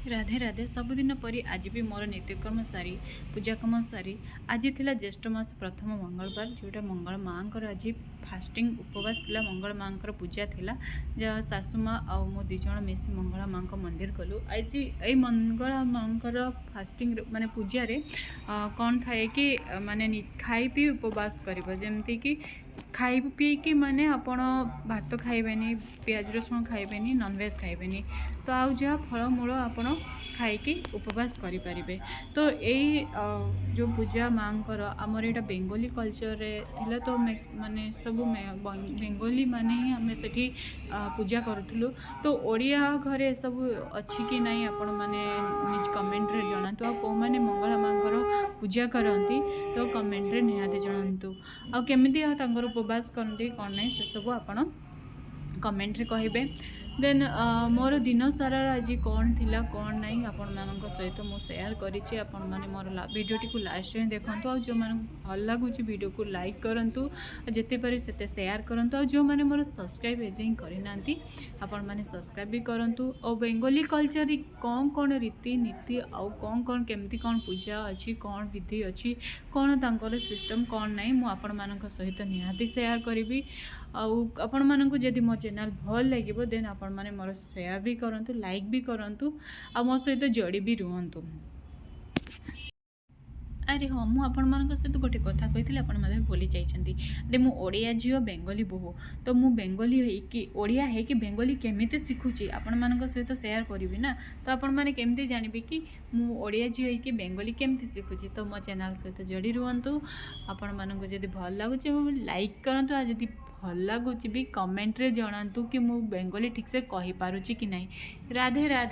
राधे राधे सबुदिन परी आज भी मोर नित्यकर्म सारी पूजाकर्म सारी आज थिला ज्येष्ठ मास प्रथम मंगलवार जोटा मंगल माँ आज फास्टिंग उपवास थिला मंगल माँ पूजा थिला जहाँ सासू माँ आ मो दिज मिसी मंगला माँ मंदिर गलु आज ये मंगला माँ फास्टिंग माने पूजा रे कौन थाए कि माने खाई पी उपवास करमती कि खाई पी कि माने आपण भात खाइबेनी पियाज रसुण खाइबेनी नॉनवेज खाइबेनी तो आउ जहाँ फलमूल आपण खाइकी उपवास करें। तो यही जो पूजा माँ आमर यहाँ बेंगली कल्चर थिला तो माने सब बेंगली माने ही आम से पूजा करूँ। तो ओडिया घरे सब अच्छी कि नहीं आपण मैंने निज कमेंट रे जनातु आ को माने मंगला माँ पूजा करती तो कमेंट रे निहाती जनातु आ केमिति उपवास करती कौन ना से सब आपण कमेंट रे कहिबे। देन मोर दिन सारा आज कौन थिला कौन नहीं आपण मानक सहित मु शेयर करिछि। आपण माने मोर वीडियोटी को लास्ट जाए देखंतु आ जो माने भल लागुछि वीडियो को लाइक करंतु जेते पारे सेते शेयर करंतु आ जो माने मोर सब्सक्राइब एजें करिनांती आपण माने सब्सक्राइब भी करंतु। और बेंगली कल्चर कौन कौन रीति नीति आ कौन कौन केमती कौन पूजा अच्छी कौन विधि अच्छी कौन तांकर सिस्टम कौन नहीं मु आपण मानक सहित निहाती शेयर करी। आपण मानक जदि मो चैनल भल लगे देन आपण माने मोर शेयर भी करंतु लाइक भी करंतु आ मो सहित जोड़ी भी रुहंतु। अरे हाँ मुझे सहित गोटे कथा कही आप भूली जाइए। अरे मु ओडिया झील बेंगली बोहू तो मु बेंगली होइकी ओडिया है कि बेंगली केमिति शिखुची आपण मान सहित शेयर करी ना तो आपण मैंने केमती जानबे कि मु ओडिया झील होइकी बेंगली केमिति शिखुची। तो मो चैनल सहित जोड़ी रुहंतु। आपण मानक जदि भल लगुच लाइक करंतु आ जदि भल लगुच भी कमेंट रे जणांतु कि मु बेंगली ठीक से कहि पारुची कि नहीं। राधे राधे।